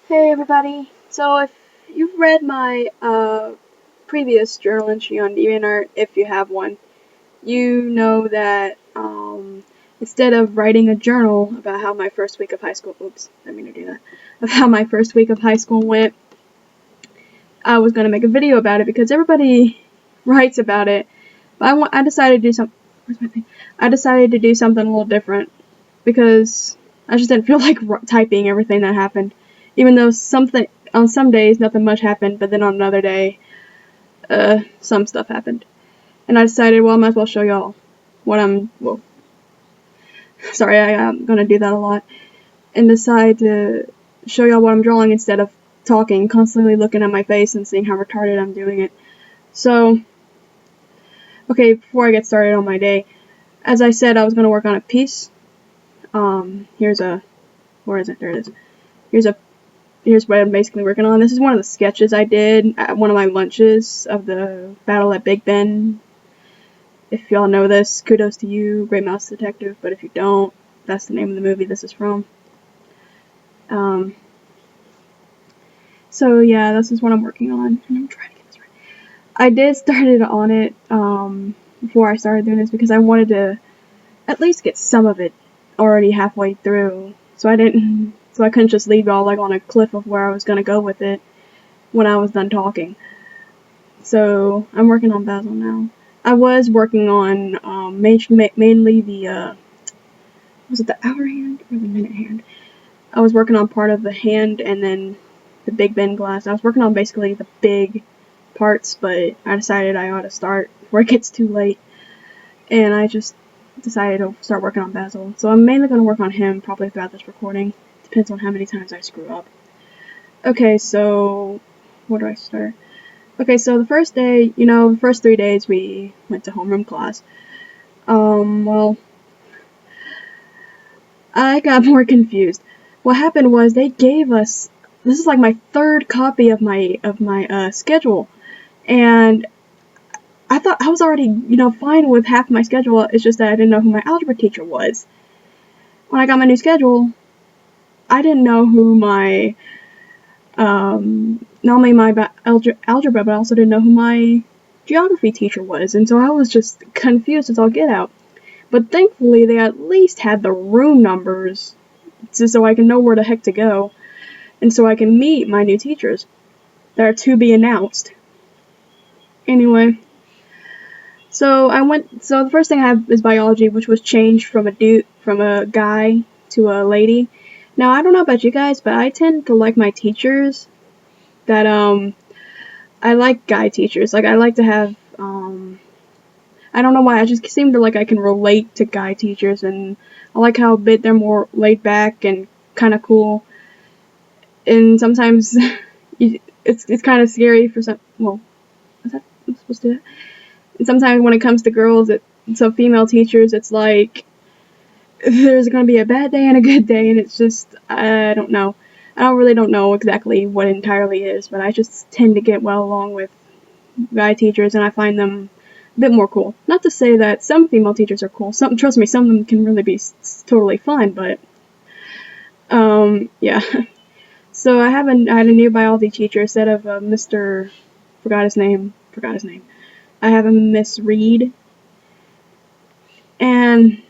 Hey everybody! So if you've read my previous journal entry on DeviantArt, if you have one, you know that instead of writing a journal about how my first week of high school, oops, I didn't mean to do that, of how my first week of high school went, I was gonna make a video about it because everybody writes about it. But I decided to do some. Where's my thing? I decided to do something a little different because I just didn't feel like typing everything that happened. Even though something on some days nothing much happened, but then on another day, some stuff happened. And I decided, well, I might as well show y'all what sorry, I'm gonna do that a lot. And decide to show y'all what I'm drawing instead of talking, constantly looking at my face and seeing how retarded I'm doing it. So, okay, before I get started on my day, as I said, I was gonna work on a piece. Where is it? There it is. Here's what I'm basically working on. This is one of the sketches I did at one of my lunches of the battle at Big Ben. If y'all know this, kudos to you, Great Mouse Detective, but if you don't, that's the name of the movie this is from. So yeah, this is what I'm working on, and I'm trying to get this right. I did start it on it, before I started doing this because I wanted to at least get some of it already halfway through, so I couldn't just leave y'all like on a cliff of where I was gonna go with it when I was done talking. So I'm working on Basil now. I was working on mainly the was it the hour hand or the minute hand? I was working on part of the hand and then the Big Ben glass. I was working on basically the big parts, but I decided I ought to start before it gets too late, and I just decided to start working on Basil. So I'm mainly going to work on him probably throughout this recording. Depends on how many times I screw up. Okay, so where do I start? Okay, so the first day, the first 3 days we went to homeroom class. Well, I got more confused. What happened was they gave us, this is like my third copy of my schedule, and I thought I was already, fine with half my schedule. It's just that I didn't know who my algebra teacher was. When I got my new schedule, I didn't know who my, not only my algebra, but I also didn't know who my geography teacher was, and so I was just confused as all get out. But thankfully, they at least had the room numbers so I can know where the heck to go, and so I can meet my new teachers that are to be announced. Anyway, so the first thing I have is biology, which was changed from a guy to a lady. Now, I don't know about you guys, but I tend to like my teachers that, I like guy teachers. Like, I like to have, I don't know why, I just seem to like I can relate to guy teachers, and I like how they're more laid back and kind of cool. And sometimes it's kind of scary for some. Well, is that I'm supposed to do that? And sometimes when it comes to girls, so female teachers, it's like there's gonna be a bad day and a good day, and it's just I don't know. Don't know exactly what it entirely is, but I just tend to get well along with guy teachers, and I find them a bit more cool. Not to say that some female teachers are cool. Trust me, some of them can really be totally fun, but yeah. So I had a new biology teacher instead of Mr. Forgot his name. I have a Miss Reed, and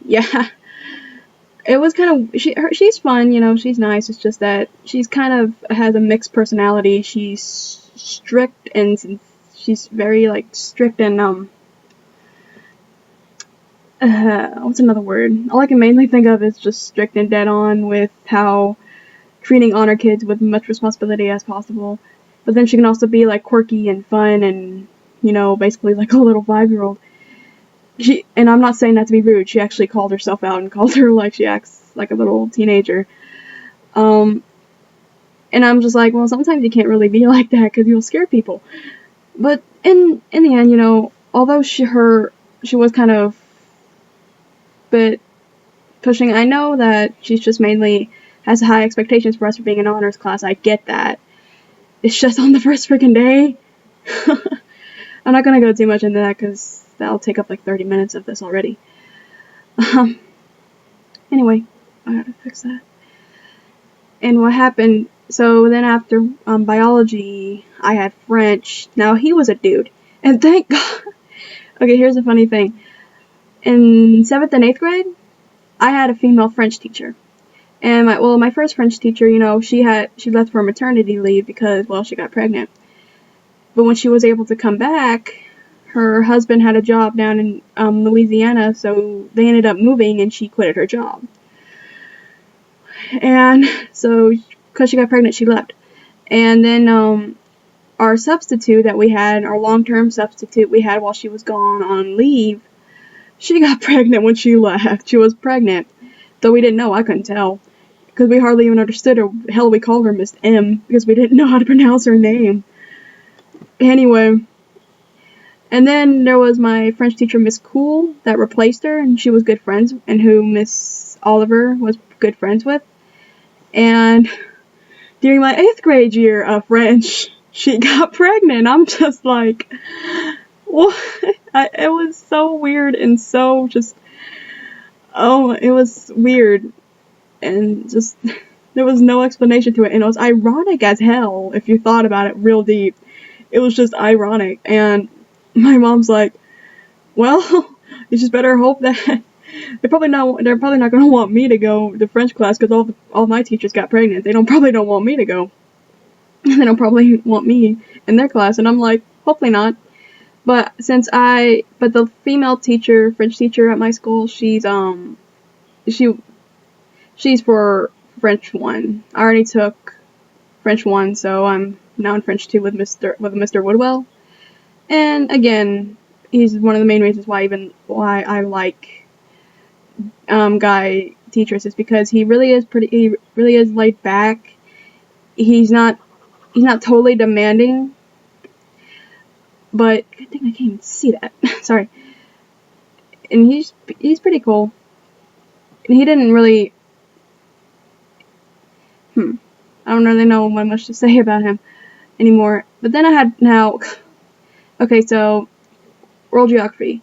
yeah, it was kind of she's fun, she's nice. It's just that she's kind of has a mixed personality. She's strict and she's very like strict and what's another word? All I can mainly think of is just strict and dead on with how treating honor kids with much responsibility as possible. But then she can also be like quirky and fun and basically like a little 5-year-old. And I'm not saying that to be rude. She actually called herself out and called her like she acts like a little teenager. And I'm just like, well, sometimes you can't really be like that because you'll scare people. But in the end, although she was kind of bit pushing, I know that she's just mainly has high expectations for us for being an honors class. I get that. It's just on the first freaking day. I'm not gonna go too much into that because that'll take up like 30 minutes of this already. Anyway, I gotta fix that. And what happened, so then after biology, I had French. Now, he was a dude. And thank God. Okay, here's a funny thing. In 7th and 8th grade, I had a female French teacher. And my first French teacher, she left for maternity leave because, she got pregnant. But when she was able to come back, her husband had a job down in Louisiana, so they ended up moving and she quitted her job. And so, because she got pregnant, she left. And then our substitute that we had, our long-term substitute we had while she was gone on leave, she got pregnant when she left. She was pregnant. Though we didn't know, I couldn't tell. Because we hardly even understood her. Hell, we called her Miss M, because we didn't know how to pronounce her name. Anyway. And then there was my French teacher, Miss Cool, that replaced her, and she was good friends, and who Miss Oliver was good friends with. And during my 8th grade year of French, she got pregnant. I'm just like, what? It was so weird and so just, it was weird. And just, there was no explanation to it. And it was ironic as hell if you thought about it real deep. It was just ironic. And my mom's like, well, you just better hope that they're probably not going to want me to go to French class because all my teachers got pregnant. They probably don't want me to go. They don't probably want me in their class. And I'm like, hopefully not. But the female teacher, French teacher at my school, she's for French 1. I already took French 1, so I'm now in French 2 with Mr. Woodwell. And again, he's one of the main reasons why I like guy teachers, is because he really is laid back. He's not totally demanding, but good thing I can't even see that. Sorry. And he's pretty cool. And he didn't really I don't really know what much to say about him anymore. But then okay, so world geography.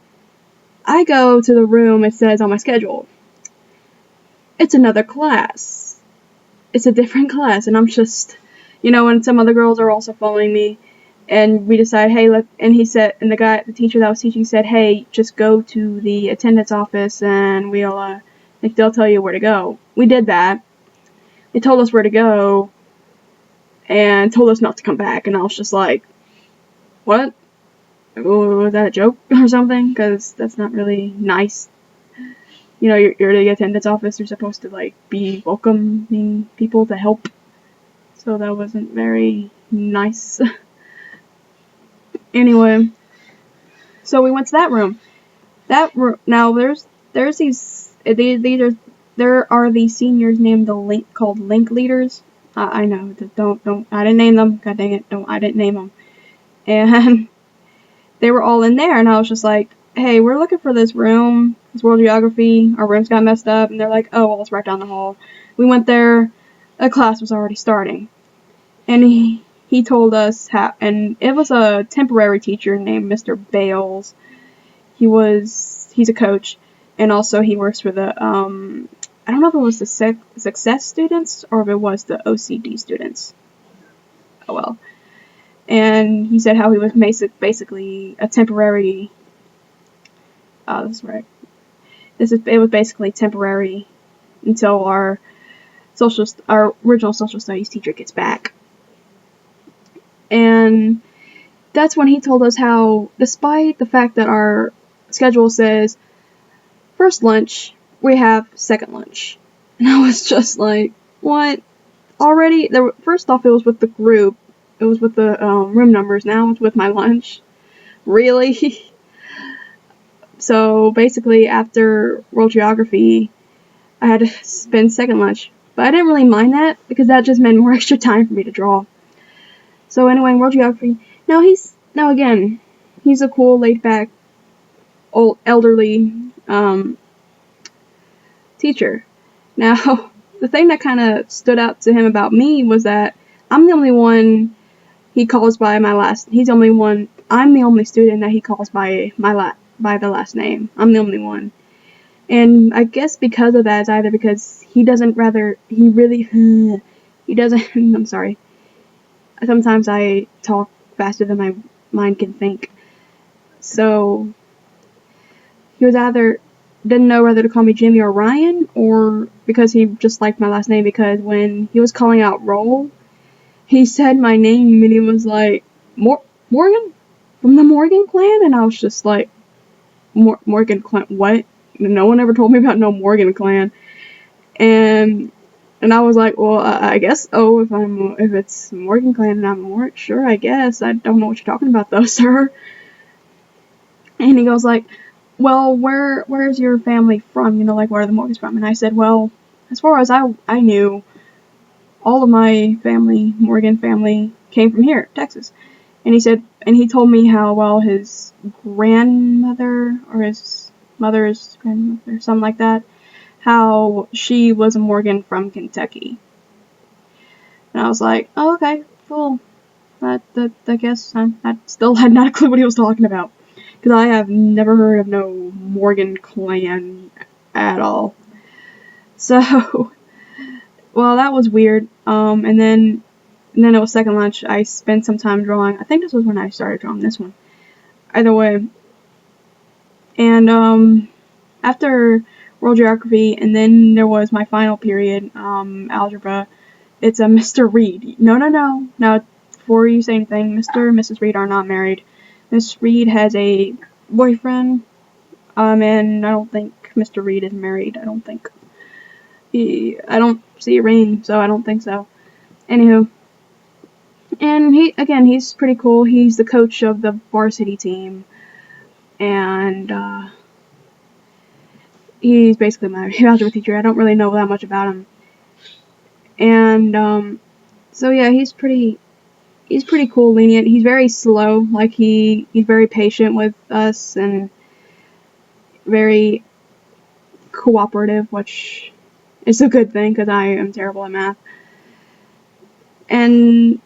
I go to the room, it says on my schedule, it's another class. It's a different class, and I'm just, and some other girls are also following me, and we decide, hey, and the teacher that was teaching said, hey, just go to the attendance office, and they'll tell you where to go. We did that. They told us where to go, and told us not to come back, and I was just like, what? Was that a joke or something? Because that's not really nice. You're at the attendance office, you're supposed to, be welcoming people to help. So that wasn't very nice. Anyway, so we went to that room. Now there are these seniors named called link leaders. I know, I didn't name them. God dang it, I didn't name them. And they were all in there, and I was just like, hey, we're looking for this room. It's world geography. Our rooms got messed up. And they're like, oh, well, it's right down the hall. We went there. A class was already starting. And he told us and it was a temporary teacher named Mr. Bales. He's a coach. And also he works for the, I don't know if it was the success students or if it was the OCD students. Oh, well. And he said how he was basically a temporary, that's right. It was basically temporary until our original social studies teacher gets back. And that's when he told us how, despite the fact that our schedule says first lunch, we have second lunch. And I was just like, what? Already? First off, it was with the group. It was with the room numbers. Now it's with my lunch. Really? So basically, after world geography, I had to spend second lunch. But I didn't really mind that, because that just meant more extra time for me to draw. So anyway, world geography. Now again, he's a cool, laid-back, old, elderly teacher. Now, the thing that kind of stood out to him about me was that I'm the only one he calls by my last. I'm the only student that he calls by the last name. I'm the only one. And I guess because of that, it's either because he He doesn't, I'm sorry. Sometimes I talk faster than my mind can think. So, he was either didn't know whether to call me Jimmy or Ryan, or because he just liked my last name, because when he was calling out roll, he said my name and he was like, Morgan? From the Morgan clan? And I was just like, Morgan clan? What? No one ever told me about no Morgan clan. And I was like, well, I guess, if it's Morgan clan and I'm Mort, sure, I guess. I don't know what you're talking about though, sir. And he goes like, well, where's your family from? You know, like, where are the Morgans from? And I said, well, as far as I knew, all of my family, Morgan family, came from here, Texas. And he told me how, well, his grandmother, or his mother's grandmother, something like that, how she was a Morgan from Kentucky. And I was like, oh, okay, cool. I guess I still had not a clue what he was talking about. Because I have never heard of no Morgan clan at all. So, well, that was weird. And then it was second lunch. I spent some time drawing. I think this was when I started drawing this one. Either way. And, after world geography, and then there was my final period, algebra. It's a Mr. Reed. No. Now, before you say anything, Mr. and Mrs. Reed are not married. Miss Reed has a boyfriend, and I don't think Mr. Reed is married. I don't think. I don't see a ring, so I don't think so. Anywho. And he's pretty cool. He's the coach of the varsity team. And, he's basically my algebra teacher. I don't really know that much about him. And, so yeah, he's pretty cool, lenient. He's very slow. Like, he's very patient with us and very cooperative, which is a good thing because I am terrible at math. And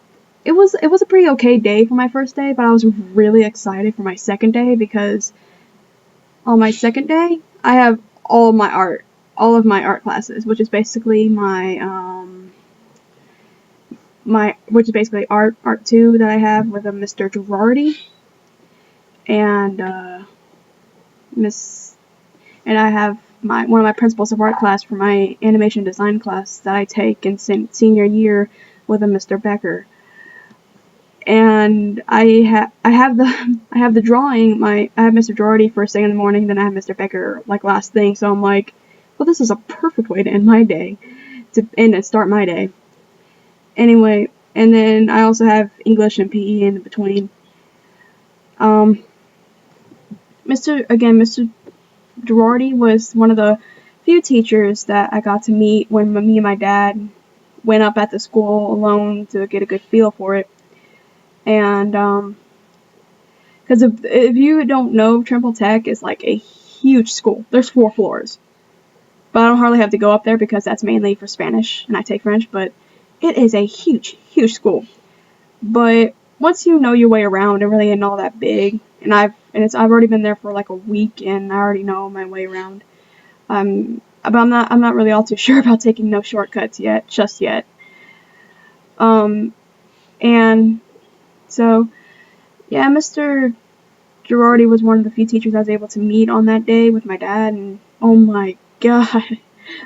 it was a pretty okay day for my first day, but I was really excited for my second day because on my second day I have all of my art classes, which is basically which is basically art 2 that I have with a Mr. Girardi and and I have one of my principles of art class for my animation design class that I take in senior year with a Mr. Becker. And I have the drawing. I have Mr. Girardi first thing in the morning, then I have Mr. Becker like last thing. So I'm like, well, this is a perfect way to end my day, and start my day. Anyway, and then I also have English and PE in between. Mr. Girardi was one of the few teachers that I got to meet when me and my dad went up at the school alone to get a good feel for it. And, because if you don't know, Trimble Tech is like a huge school. There's 4 floors. But I don't hardly have to go up there because that's mainly for Spanish, and I take French, but it is a huge, huge school. But once you know your way around, it really ain't all that big. And I've already been there for like a week, and I already know my way around. But I'm not really all too sure about taking no shortcuts just yet. And so, yeah, Mr. Girardi was one of the few teachers I was able to meet on that day with my dad, and oh my god,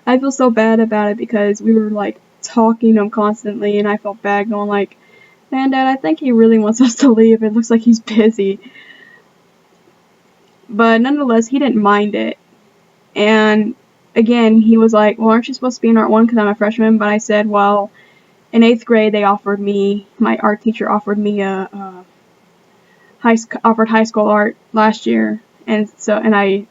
I feel so bad about it because we were like talking to him constantly, and I felt bad going like, man, Dad, I think he really wants us to leave. It looks like he's busy. But nonetheless, he didn't mind it. And again, he was like, well, aren't you supposed to be in Art 1 because I'm a freshman? But I said, well, in 8th grade, my art teacher offered me offered high school art last year. And I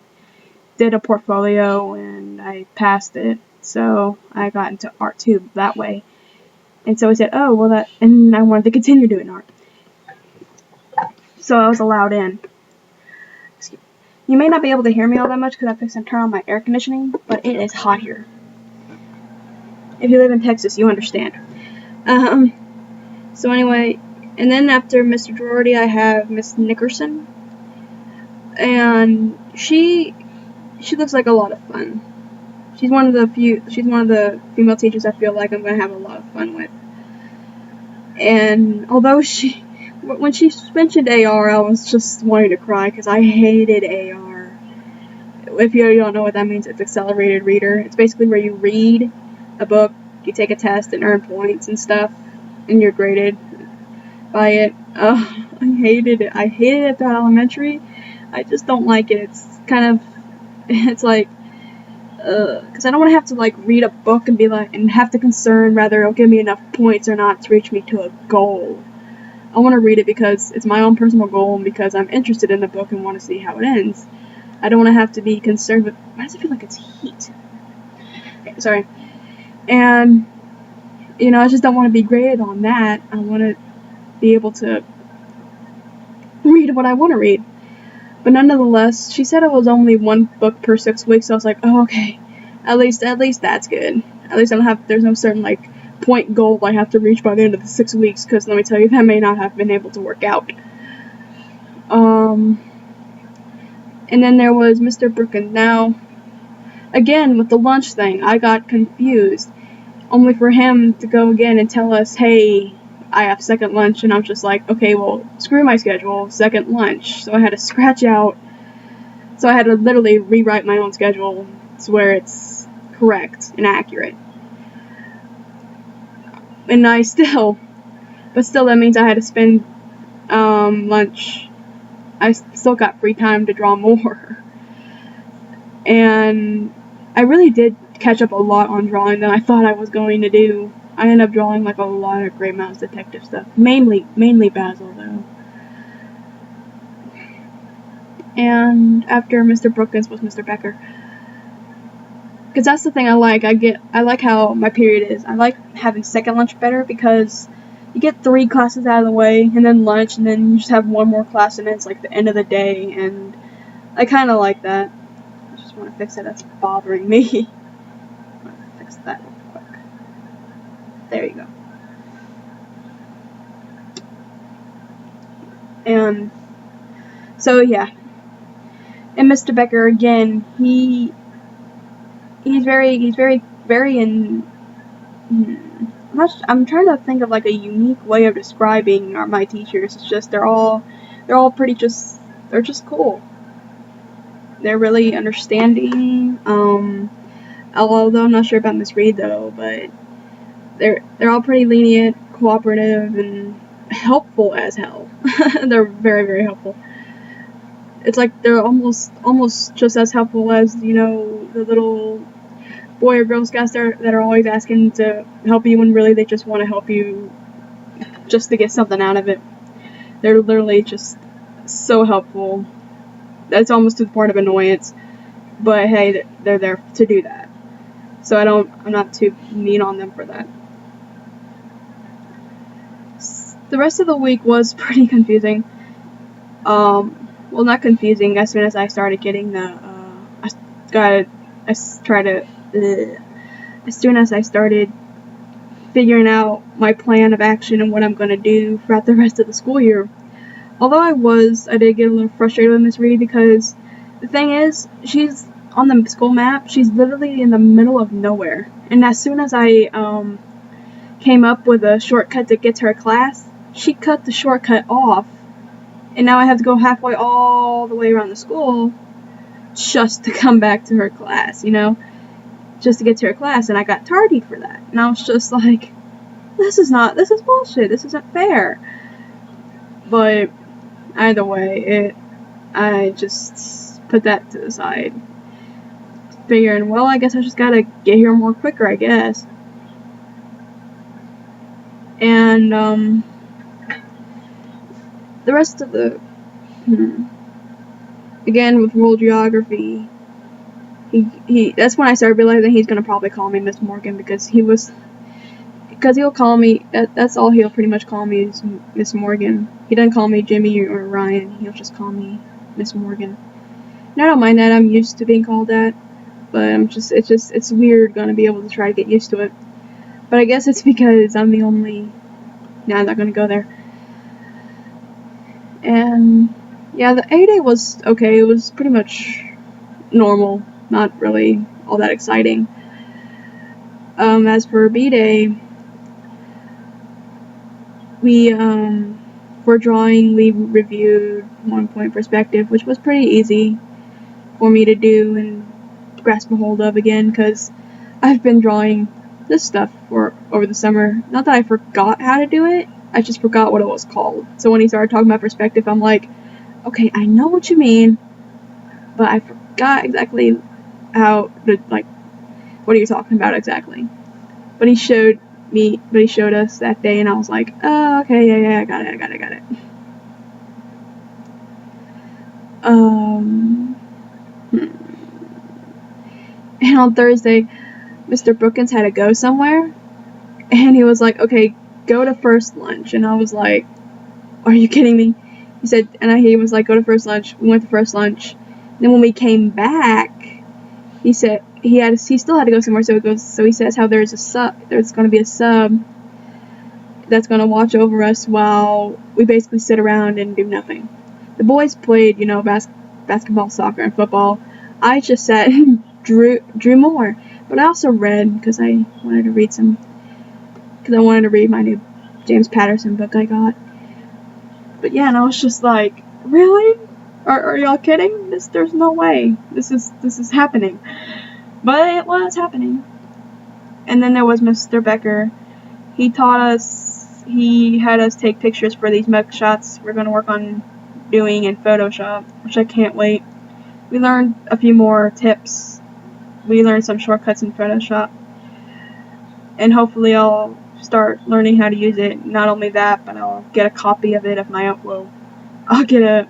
did a portfolio and I passed it. So I got into art 2 that way. And so he said, oh, well, and I wanted to continue doing art. So I was allowed in. You may not be able to hear me all that much because I fixed to turn on my air conditioning, but it is hot here. If you live in Texas, you understand. So anyway, and then after Mr. Girardi, I have Miss Nickerson. And she looks like a lot of fun. She's one of the female teachers I feel like I'm gonna have a lot of fun with. And although when she mentioned AR, I was just wanting to cry because I hated AR. If you don't know what that means, it's accelerated reader. It's basically where you read a book, you take a test and earn points and stuff, and you're graded by it. I hated it. I hated it throughout elementary. I just don't like it. It's like, because I don't want to have to like read a book and be like, and have to concern whether it'll give me enough points or not to reach me to a goal. I want to read it because it's my own personal goal and because I'm interested in the book and want to see how it ends. I don't want to have to be concerned with, why does it feel like it's heat? Okay, sorry. And, I just don't want to be graded on that. I want to be able to read what I want to read. But nonetheless, she said it was only one book per 6 weeks, so I was like, oh, okay. At least that's good. At least there's no certain, like, point goal I have to reach by the end of the 6 weeks, because let me tell you, that may not have been able to work out. And then there was Mr. Brookins. Now, again, with the lunch thing, I got confused. Only for him to go again and tell us, hey, I have second lunch, and I'm just like, okay, well, screw my schedule, second lunch. So I had to scratch out. So I had to literally rewrite my own schedule to where it's correct and accurate. And but still that means I had to spend lunch. I still got free time to draw more. And I really did catch up a lot on drawing than I thought I was going to do. I ended up drawing like a lot of Great Mouse Detective stuff. Mainly Basil though. And after Mr. Brookins was Mr. Becker. Because that's the thing I like. I like how my period is. I like having second lunch better because you get 3 classes out of the way, and then lunch, and then you just have one more class, and it's like the end of the day, and I kind of like that. I just want to fix it. That's bothering me. I'm going to fix that real quick. There you go. And so yeah. And Mr. Becker again, he's very in. I'm trying to think of like a unique way of describing my teachers. It's just they're all pretty they're just cool. They're really understanding. Although I'm not sure about Miss Reed though, but they're all pretty lenient, cooperative, and helpful as hell. They're very, very helpful. It's like they're almost just as helpful as, the little boy or girl scouts that are always asking to help you when really they just want to help you just to get something out of it. They're literally just so helpful. That's almost to the point of annoyance. But hey, they're there to do that. So I'm not too mean on them for that. The rest of the week was pretty confusing. Well, not confusing. As soon as I started getting as soon as I started figuring out my plan of action and what I'm going to do throughout the rest of the school year. Although I did get a little frustrated with Miss Reed because the thing is, she's on the school map, she's literally in the middle of nowhere. And as soon as I came up with a shortcut to get to her class, she cut the shortcut off. And now I have to go halfway all the way around the school just to come back to her class, just to get to her class, and I got tardied for that. And I was just like, this is bullshit, this isn't fair. But either way, I just put that to the side. Figuring, well, I guess I just gotta get here more quicker, I guess. And, the rest of the, again, with world geography, that's when I started realizing he's gonna probably call me Miss Morgan because he'll call me, that's all he'll pretty much call me is Miss Morgan. He doesn't call me Jimmy or Ryan, he'll just call me Miss Morgan. And I don't mind that, I'm used to being called that, but it's weird gonna be able to try to get used to it. But I guess it's because I'm the only, I'm not gonna go there. And yeah, the A-Day was okay. It was pretty much normal, not really all that exciting. As for B-Day, for drawing, we reviewed 1-point perspective, which was pretty easy for me to do and grasp a hold of again, because I've been drawing this stuff over the summer. Not that I forgot how to do it, I just forgot what it was called. So when he started talking about perspective, I'm like, okay, I know what you mean, but I forgot exactly what are you talking about exactly? But he showed us that day, and I was like, oh, okay, yeah, I got it. And on Thursday, Mr. Brookins had to go somewhere, and he was like, okay, go to first lunch. And I was like, are you kidding me? He said, he was like, go to first lunch. We went to first lunch. Then when we came back, he said he still had to go somewhere. So he says how there's going to be a sub that's going to watch over us while we basically sit around and do nothing. The boys played, basketball, soccer, and football. I just sat and drew more. But I also read because I wanted to read my new James Patterson book I got. But yeah, and I was just like, really? Are y'all kidding? There's no way. This is happening. But it was happening. And then there was Mr. Becker. He had us take pictures for these mug shots we're going to work on doing in Photoshop, which I can't wait. We learned a few more tips. We learned some shortcuts in Photoshop. And hopefully I'll start learning how to use it. Not only that, but I'll get a copy of it of my own. I'll get a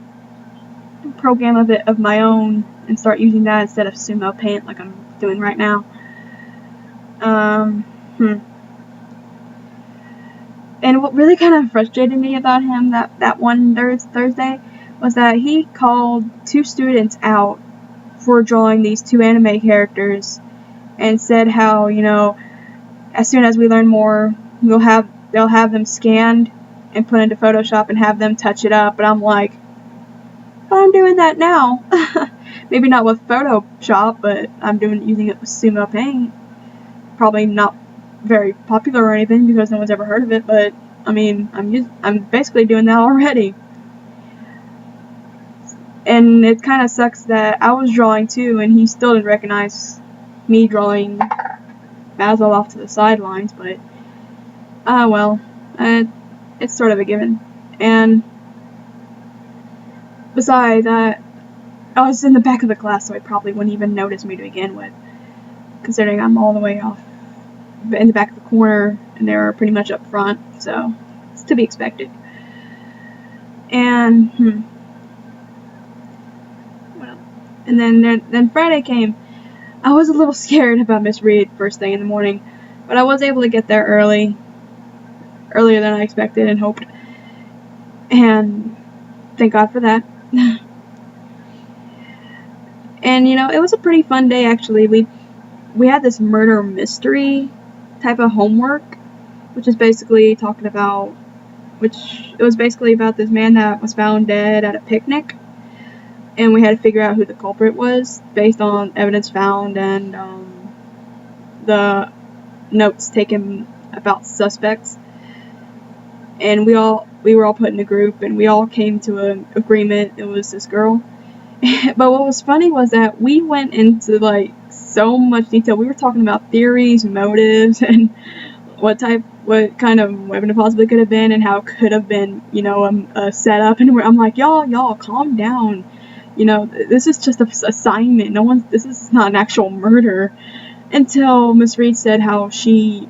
program of it of my own and start using that instead of Sumo Paint like I'm doing right now. And what really kind of frustrated me about him that one Thursday was that he called 2 students out for drawing these 2 anime characters and said how, as soon as we learn more, they'll have them scanned and put into Photoshop and have them touch it up. But I'm like, I'm doing that now. Maybe not with Photoshop, but I'm using it with Sumo Paint. Probably not very popular or anything because no one's ever heard of it, but I mean, I'm basically doing that already. And it kind of sucks that I was drawing too, and he still didn't recognize me drawing Basil off to the sidelines, but it's sort of a given. And besides, I was in the back of the class, so he probably wouldn't even notice me to begin with, considering I'm all the way off in the back of the corner, and they're pretty much up front, so it's to be expected. And then Friday came. I was a little scared about Miss Reed first thing in the morning, but I was able to get there earlier than I expected and hoped, and thank God for that. And it was a pretty fun day actually. We had this murder mystery type of homework, which was basically about this man that was found dead at a picnic, and we had to figure out who the culprit was based on evidence found and the notes taken about suspects. And we were all put in a group, and we all came to an agreement. It was this girl. But what was funny was that we went into so much detail. We were talking about theories, motives, and what kind of weapon it possibly could have been, and how it could have been, a setup. And I'm like, y'all, calm down. This is just an assignment. This is not an actual murder. Until Miss Reed said how she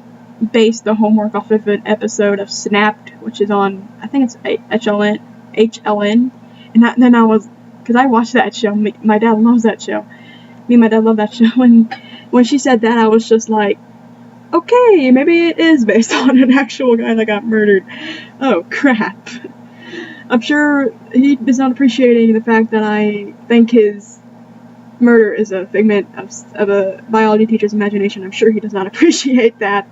based the homework off of an episode of Snapped, which is on, I think it's HLN. And then I was, because I watched that show. My dad loves that show. Me and my dad love that show. And when she said that, I was just like, okay, maybe it is based on an actual guy that got murdered. Oh, crap. I'm sure he is not appreciating the fact that I think his murder is a figment of a biology teacher's imagination. I'm sure he does not appreciate that.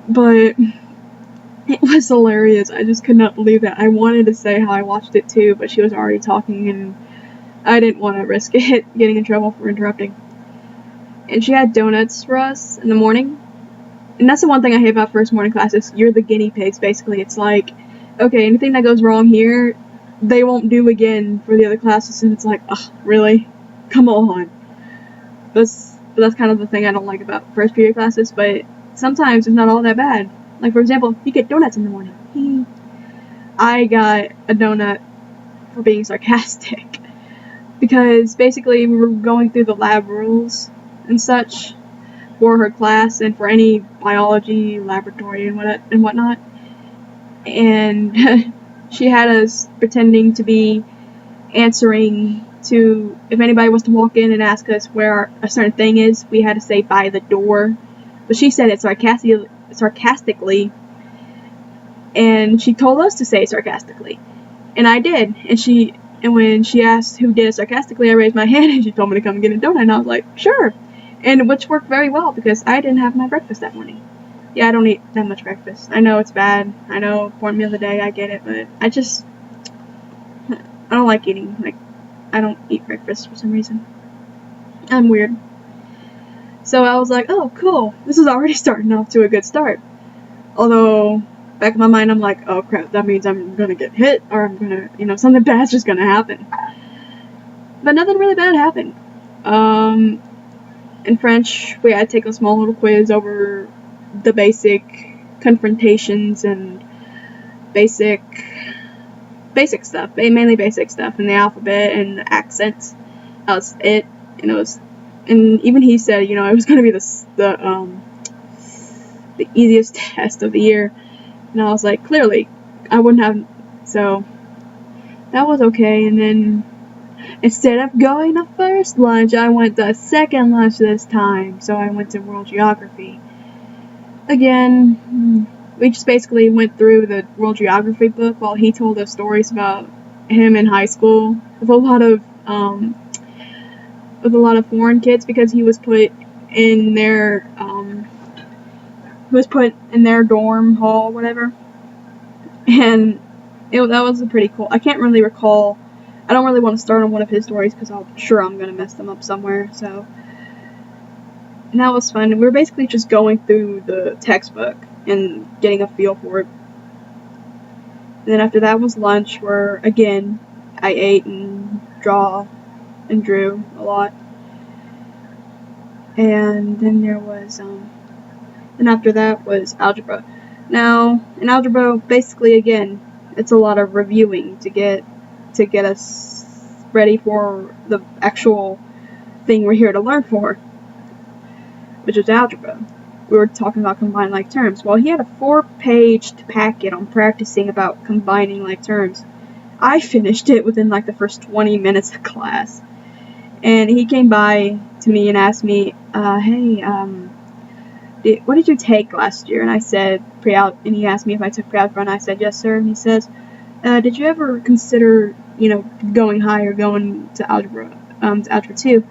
But it was hilarious. I just could not believe that. I wanted to say how I watched it too, but she was already talking, and I didn't want to risk it getting in trouble for interrupting. and she had donuts for us in the morning. And that's the one thing I hate about first morning classes. You're the guinea pigs, basically. It's like, okay, anything that goes wrong here, they won't do again for the other classes, and it's like, ugh, really? Come on. That's kind of the thing I don't like about first period classes, but sometimes it's not all that bad. Like, for example, you get donuts in the morning. I got a donut for being sarcastic, because basically we were going through the lab rules and such for her class and for any biology laboratory and whatnot, and she had us pretending to be answering to, if anybody was to walk in and ask us where a certain thing is, we had to say by the door, but she said it sarcastically, and she told us to say it sarcastically, and I did, and when she asked who did it sarcastically, I raised my hand and she told me to come and get a donut, and I was like, sure, and which worked very well because I didn't have my breakfast that morning. Yeah, I don't eat that much breakfast. I know it's bad. I know, important meal of the day, I get it, but I don't like eating. Like, I don't eat breakfast for some reason. I'm weird. So I was like, oh, cool. This is already starting off to a good start. Although, back in my mind, I'm like, oh crap, that means I'm gonna get hit, or I'm gonna, something bad's just gonna happen. But nothing really bad happened. In French, we had to take a small little quiz over the basic confrontations and basic stuff, mainly basic stuff, and the alphabet and the accents. That was it, and even he said, it was gonna be the easiest test of the year, and I was like, clearly, I wouldn't have, so that was okay. And then instead of going to first lunch, I went to second lunch this time, so I went to World Geography. Again, we just basically went through the World Geography book while he told us stories about him in high school with a lot of foreign kids, because he was put in their dorm hall, whatever. And that was a pretty cool. I can't really recall. I don't really want to start on one of his stories because I'm sure I'm gonna mess them up somewhere. So, and that was fun. We were basically just going through the textbook and getting a feel for it. And then after that was lunch, where again I ate and drew a lot. And then there was and after that was algebra. Now in algebra, basically again, it's a lot of reviewing to get us ready for the actual thing we're here to learn for, which is algebra. We were talking about combined like terms. Well, he had a 4-page packet on practicing about combining like terms. I finished it within like the first 20 minutes of class. And he came by to me and asked me, hey, what did you take last year? And I said and he asked me if I took pre-algebra, and I said, yes, sir. And he says, did you ever consider, going higher, going to algebra 2?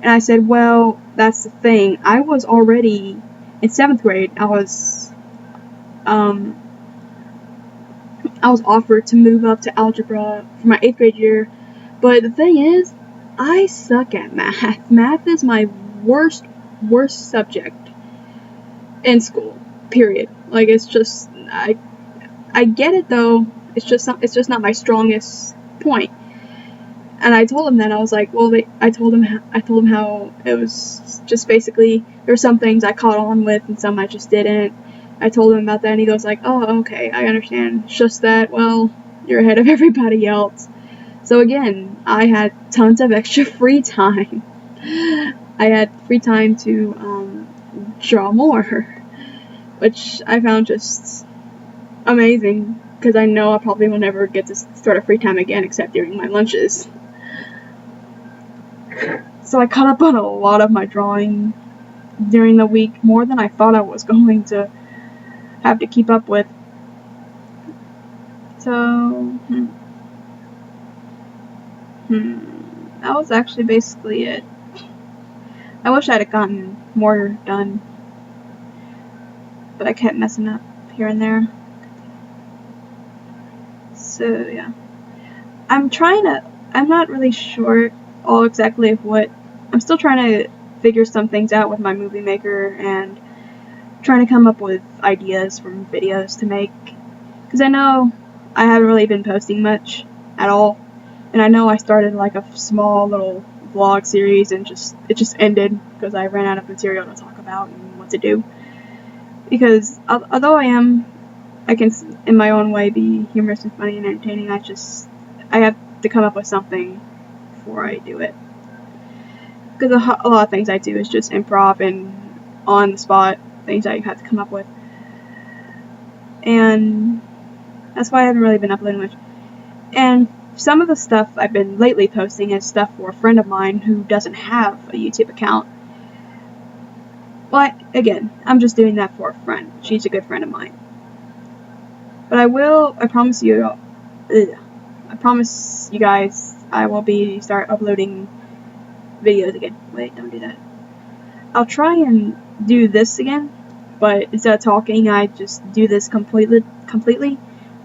And I said, well, that's the thing. I was already in 7th grade. I was offered to move up to algebra for my 8th grade year, but the thing is, I suck at math. Math is my worst subject in school. Period. Like, it's just I get it though. It's just not my strongest point. And I told him that. I was like, well, I told him how it was just basically there were some things I caught on with and some I just didn't. I told him about that, and he goes like, oh, okay, I understand. It's just that, well, you're ahead of everybody else. So again, I had tons of extra free time. I had free time to draw more, which I found just amazing, because I know I probably will never get to start a free time again except during my lunches. So I caught up on a lot of my drawing during the week, more than I thought I was going to have to keep up with. So, that was actually basically it. I wish I'd have gotten more done, but I kept messing up here and there. So, yeah. I'm not really sure all exactly of what, I'm still trying to figure some things out with my movie maker and trying to come up with ideas from videos to make. Because I know I haven't really been posting much at all. And I know I started like a small little vlog series and it just ended because I ran out of material to talk about and what to do. Because although I can in my own way be humorous and funny and entertaining, I have to come up with something before I do it. Because a lot of things I do is just improv and on the spot things I have to come up with. And that's why I haven't really been uploading much. And some of the stuff I've been lately posting is stuff for a friend of mine who doesn't have a YouTube account. But again, I'm just doing that for a friend. She's a good friend of mine. But I promise you guys, I will start uploading videos again. Wait, don't do that. I'll try and do this again, but instead of talking, I just do this completely,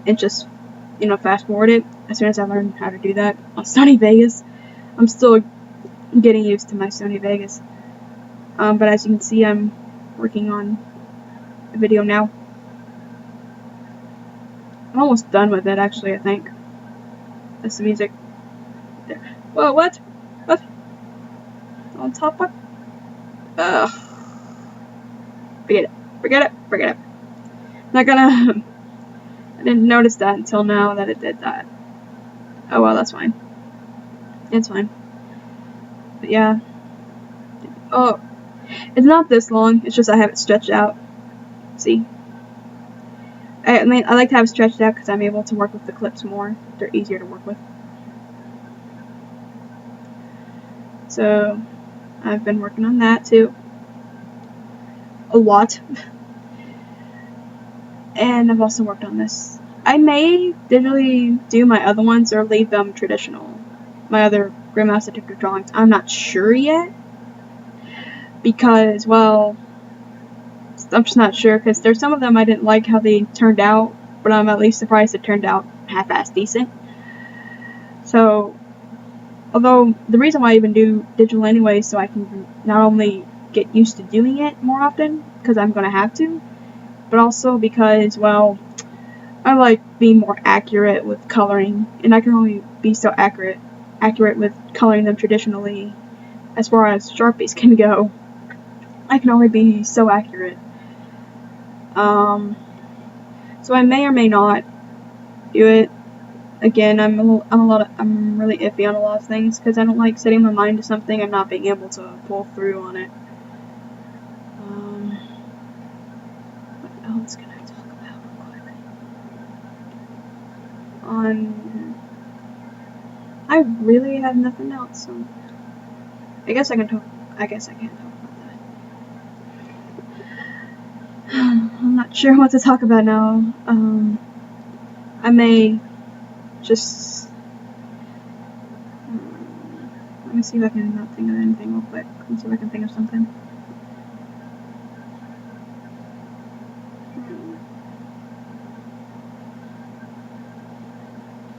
and just, fast forward it as soon as I learn how to do that on Sony Vegas. I'm still getting used to my Sony Vegas. But as you can see, I'm working on a video now. I'm almost done with it, actually, I think. That's the music. There. Whoa, what? What? On top of? Ugh. Forget it. Not gonna... I didn't notice that until now that it did that. Oh well, that's fine. It's fine. But yeah. Oh. It's not this long, it's just I have it stretched out. See? I like to have it stretched out because I'm able to work with the clips more. They're easier to work with. So, I've been working on that too. A lot. And I've also worked on this. I may digitally do my other ones or leave them traditional. My other Grandmaster Detective drawings. I'm not sure yet. Because, well, I'm just not sure, because there's some of them I didn't like how they turned out, but I'm at least surprised it turned out half-assed decent. So, although the reason why I even do digital anyway is so I can not only get used to doing it more often, because I'm going to have to, but also because, well, I like being more accurate with coloring, and I can only be so accurate with coloring them traditionally as far as Sharpies can go. I can only be so accurate. So I may or may not do it. Again, I'm really iffy on a lot of things because I don't like setting my mind to something and not being able to pull through on it. What else can I talk about real quick? I really have nothing else. So I guess I can't talk about that. I'm not sure what to talk about now. I may just... let me see if I can not think of anything real quick. Let me see if I can think of something.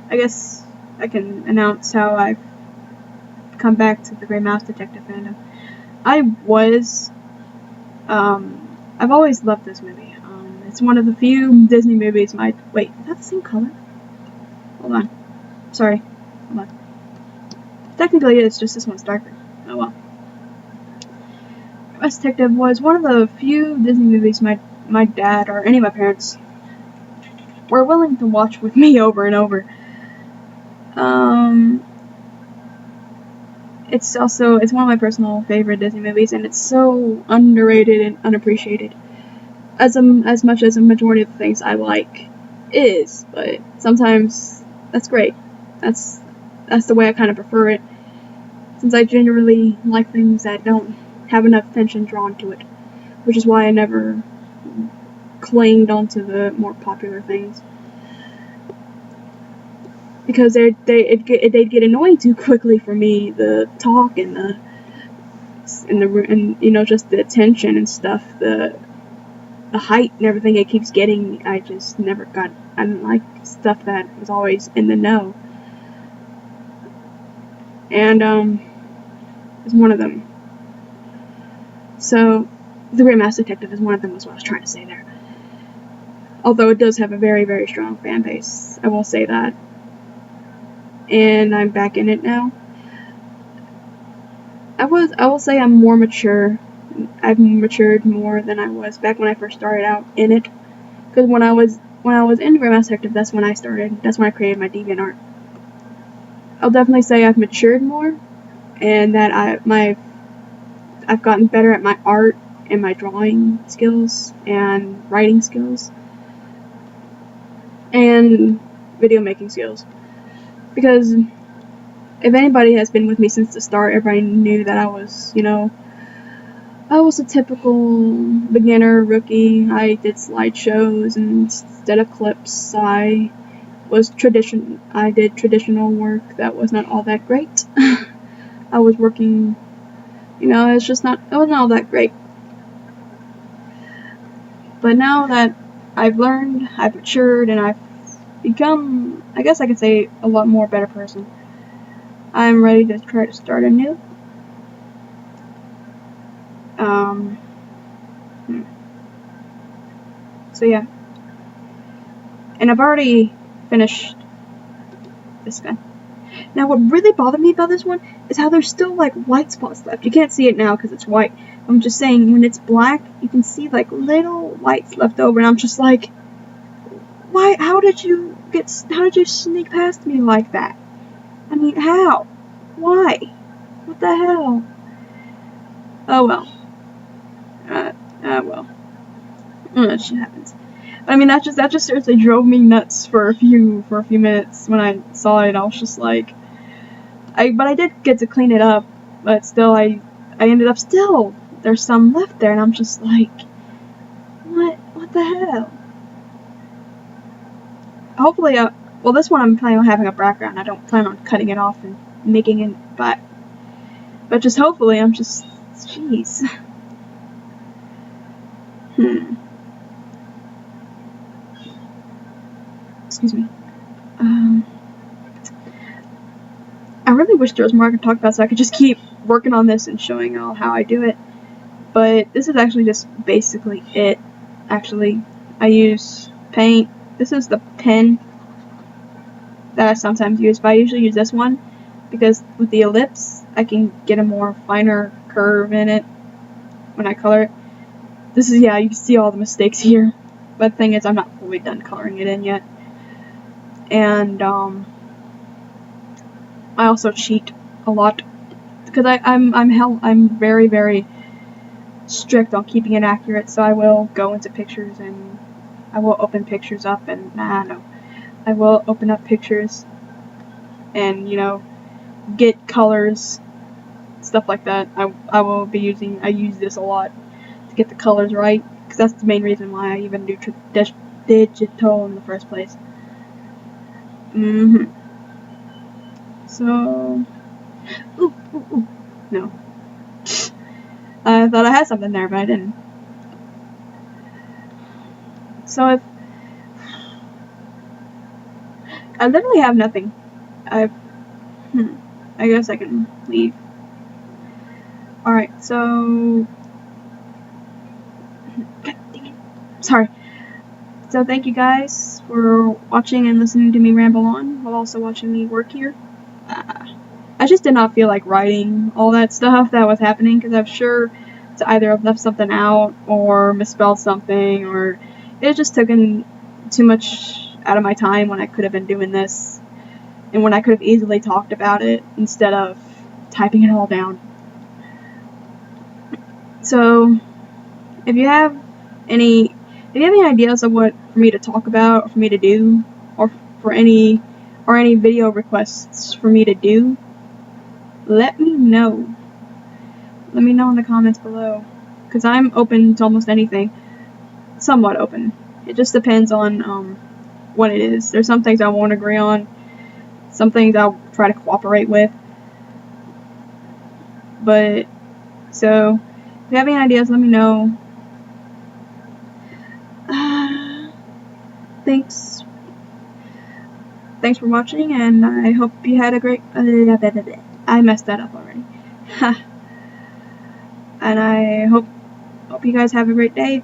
I guess I can announce how I've come back to the Grey Mouse Detective fandom. I've always loved this movie. It's one of the few Disney movies wait, is that the same color? Hold on. Sorry. Hold on. Technically, it's just this one's darker. Oh well. Mouse Detective was one of the few Disney movies my dad or any of my parents were willing to watch with me over and over. It's one of my personal favorite Disney movies, and it's so underrated and unappreciated. As much as a majority of the things I like is, but sometimes that's great. That's the way I kind of prefer it, since I generally like things that don't have enough attention drawn to it, which is why I never clinged onto the more popular things, because they'd get annoying too quickly for me. The talk and just the attention and stuff, the height and everything it keeps getting. I just never got. I didn't like stuff that was always in the know, and it's one of them. So, The Great Mass Detective is one of them, was what I was trying to say there. Although it does have a very, very strong fan base, I will say that. And I'm back in it now. I will say I'm more mature. I've matured more than I was back when I first started out in it. Because when I was in The Great Mass Detective, that's when I started. That's when I created my DeviantArt. I'll definitely say I've matured more, and that I've gotten better at my art and my drawing skills and writing skills and video making skills. Because if anybody has been with me since the start, everybody knew that I was, I was a typical beginner, rookie. I did slideshows, and instead of clips, I did traditional work that was not all that great. I was working, it wasn't all that great. But now that I've learned, I've matured, and I've become, I guess I could say, a lot more better person, I'm ready to try to start anew. So yeah. And I've already finished this guy. Now, what really bothered me about this one is how there's still, like, white spots left. You can't see it now because it's white. I'm just saying, when it's black, you can see, like, little whites left over, and I'm just like, why? How did you sneak past me like that? I mean, how? Why? What the hell? Oh well. Well. That shit happens. I mean, that just seriously drove me nuts for a few minutes when I saw it. I was just like, but I did get to clean it up, but still, I ended up still. There's some left there, and I'm just like, what the hell? Hopefully, well, this one I'm planning on having a background. I don't plan on cutting it off and making it, but just hopefully, I'm just, jeez. Excuse me. I really wish there was more I could talk about so I could just keep working on this and showing y'all how I do it. But this is actually just basically it. Actually, I use paint. This is the pen that I sometimes use, but I usually use this one because with the ellipse, I can get a more finer curve in it when I color it. This is, yeah, you can see all the mistakes here. But the thing is, I'm not fully done coloring it in yet. And, I also cheat a lot because I'm very, very strict on keeping it accurate, so I will go into pictures and I will open pictures up and I will open up pictures and get colors, stuff like that. I use this a lot to get the colors right, because that's the main reason why I even do digital in the first place. So, ooh, no. I thought I had something there, but I didn't. So if I literally have nothing, I guess I can leave. Alright, so God dang it. Sorry. So thank you guys for watching and listening to me ramble on while also watching me work here. I just did not feel like writing all that stuff that was happening, because I'm sure to either have left something out or misspelled something, or it just took in too much out of my time when I could have been doing this and when I could have easily talked about it instead of typing it all down. So if you have any ideas of what for me to talk about or for me to do, or for any video requests for me to do, let me know. Let me know in the comments below, because I'm open to almost anything. Somewhat open. It just depends on what it is. There's some things I won't agree on. Some things I'll try to cooperate with. But so if you have any ideas, let me know. Thanks for watching, and I hope you had a great. I messed that up already. and I hope you guys have a great day.